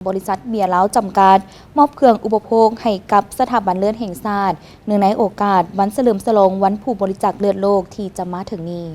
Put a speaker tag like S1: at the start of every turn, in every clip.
S1: บริษัทเบียร์เล้าจำกัดมอบเครื่องอุปโภคให้กับสถาบันเลือดแห่งชาติเนื่องในโอกาสวันเฉลิมฉลองวันผู้บริจาคเลือดโลกที่จะมาถึงนี้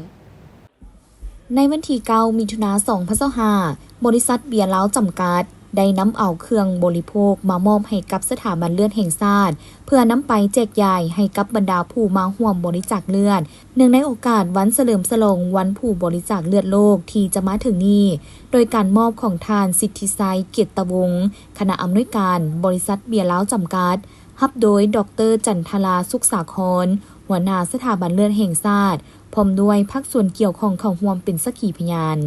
S1: ในวันที่9 มิถุนายน 2025บริษัทเบียร์เล้าจำกัดได้นำเอาเครื่องบริโภคมามอบให้กับสถาบันเลือดแห่งชาติเพื่อนำไปแจกจ่ายให้กับบรรดาผู้มาร่วมบริจาคเลือดเนื่องในโอกาสวันเฉลิมฉลองวันผู้บริจาคเลือดโลกที่จะมาถึงนี้โดยการมอบของทานสิทธิชัยเกียรติวงศ์คณะอำนวยการบริษัทเบียร์เล้าจำกัดรับโดยดร.จันทราสุขสาครหัวหน้าสถาบันเลือดแห่งชาติพร้อมด้วยภาคส่วนเกี่ยวข้องเข้าร่วมเป็นสักขีพยาน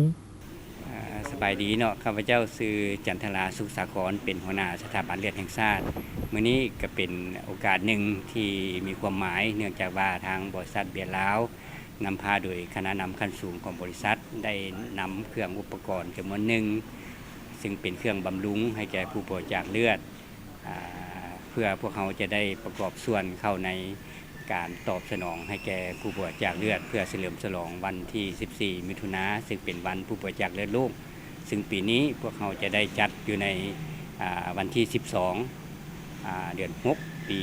S2: สบายดีเนาะข้าพเจ้าชื่อจันทราสุขสาครเป็นหัวหน้าสถาบันเลือดแห่งชาติมื้อนี้ก็เป็นโอกาสหนึ่งที่มีความหมายเนื่องจากว่าทางบริษัทเบียร์ลาวนำพาโดยคณะนำขั้นสูงของบริษัทได้นำเครื่องอุปกรณ์จำนวนหนึ่งซึ่งเป็นเครื่องบำรุงให้แก่ผู้บริจาคเลือดเพื่อพวกเขาจะได้ประกอบส่วนเข้าในการตอบสนองให้แก่ผู้บริจาคเลือดเพื่อเฉลิมฉลองวันที่14 มิถุนายนซึ่งเป็นวันผู้บริจาคเลือดโลกซึ่งปีนี้พวกเขาจะได้จัดอยู่ในวันที่12เดือน6 ปี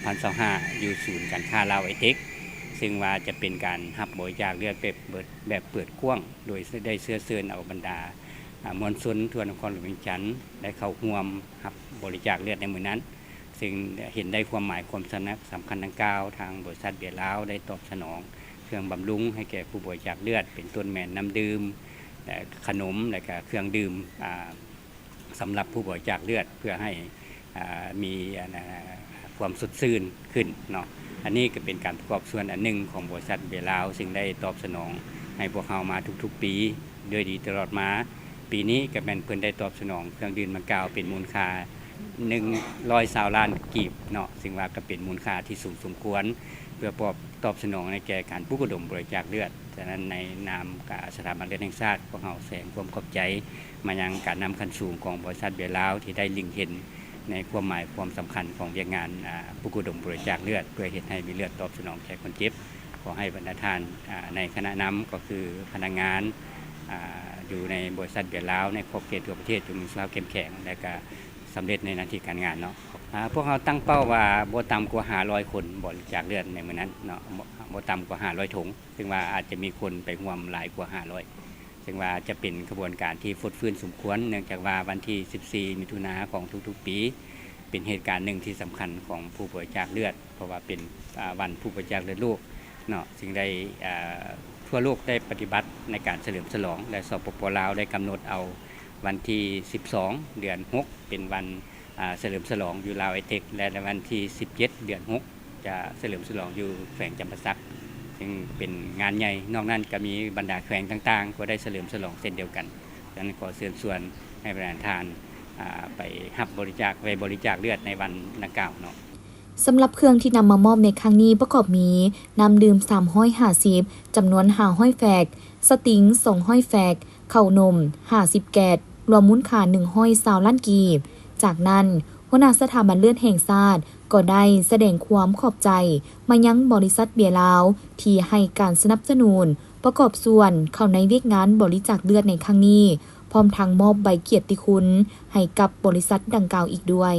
S2: 2025อยู่ศูนย์การค้าลาวไอเทคซึ่งว่าจะเป็นการรับบริจาคเลือดแบบเปิดกว้างโดยได้เชิญเอาบรรดามวลชนทั่วนครหลวงเวียงจันทน์ได้เข้าร่วมรับบริจาคเลือดในมื้อนั้นซึ่งเห็นได้ความหมายความสำคัญดังกล่าวทางบริษัทเบียร์ลาวได้ตอบสนองเครื่องบำรุงให้แก่ผู้บริจาคเลือดเป็นต้นแม่น้ำดื่มขนมและก็เครื่องดื่มสำหรับผู้บริจาคเลือดเพื่อให้มีความสดชื่นขึ้นเนาะอันนี้ก็เป็นการประกอบส่วนอันหนึ่งของบริษัทเบียร์ลาวซึ่งได้ตอบสนองให้พวกเรามาทุกๆปีด้วยดีตลอดมาปีนี้ก็เป็นเพิ่นได้ตอบสนองเครื่องดื่มดังกล่าวเป็นมูลค่า120 ล้านกีบเนาะซึ่งว่าก็เป็นมูลค่าที่สูงสมควรเพื่อตอบสนองในแก่การปลุกระดมบริจาคเลือดฉะนั้นในนามสถาบันเลือดแห่งชาติพวกเราแสดงความขอบใจมายังการนำขั้นสูงของบริษัทเบียร์ลาวที่ได้ลิงเห็นในความหมายความสำคัญของเวียกงานปลุกระดมบริจาคเลือดเพื่อเฮ็ดให้มีเลือดตอบสนองแก่คนเจ็บขอให้บรรดาท่านในคณะนำก็คือพนักงานอยู่ในบริษัทเบียร์ลาวในขอบเขตทั่วประเทศจงมีสุขภาพเข้มแข็งและก็สำเร็จในหน้าที่การงานเนาะพวกเราตั้งเป้าว่าบ่ต่ำกว่า500 คนบริจาคเลือดในมื้อนั้นเนาะบ่ต่ำกว่า500 ถุงซึ่งว่าอาจจะมีคนไปร่วมหลายกว่า500ซึ่งว่าจะเป็นกระบวนการที่ฟดฟื้นสมควรเนื่องจากว่าวันที่14 มิถุนายนของทุกๆปีเป็นเหตุการณ์หนึ่งที่สำคัญของผู้บริจาคเลือดเพราะว่าเป็นวันผู้บริจาคเลือดโลกเนาะซึ่งได้ทั่วโลกได้ปฏิบัติในการเฉลิมฉลองและสปป.ลาวได้กำหนดเอาวันที่12 เดือน6เป็นวันเฉลิมฉลองอยู่ลาวไอเทคและในวันที่17 เดือน6จะเฉลิมฉลองอยู่แขวงจำปาสักซึ่งเป็นงานใหญ่นอกนั้นก็มีบรรดาแขวงต่างๆก็ได้เฉลิมฉลองเช่นเดียวกันดังนั้นขอเชิญชวนให้ประชาชนไปรับบริจาคเลือดในวันดังกล่าวเนาะ
S1: สำหรับเครื่องที่นำมามอบในครั้งนี้ประกอบมีน้ำดื่ม350จำนวน500 แฟกสติง200 แฟกข้าวนม50 แกดรวมมูลค่า120 ล้านกีบจากนั้นหัวหน้าสถาบันเลือดแห่งชาติก็ได้แสดงความขอบใจมายังบริษัทเบียร์ลาวที่ให้การสนับสนุนประกอบส่วนเข้าในเวียกงานบริจาคเลือดในครั้งนี้พร้อมทั้งมอบใบเกียรติคุณให้กับบริษัทดังกล่าวอีกด้วย